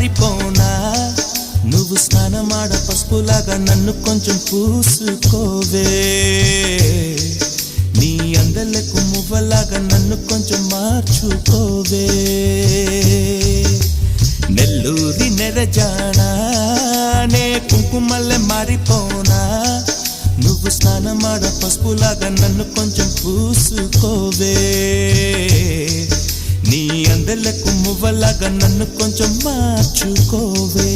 మారిపోనా నువ్వు స్నానమాడ పసుపులాగా నన్ను కొంచెం పూసుకోవే నీ అందలకు మువ్వలాగా నన్ను కొంచెం మార్చుకోవే నెల్లూరి నెరజానా నే కుంకుమల్లె మారిపోనా నువ్వు స్నానమాడ పసుపులాగా నన్ను కొంచెం పూసుకోవే నీ అందలకు మువ్వలాగా నన్ను కొంచెం మార్చుకోవే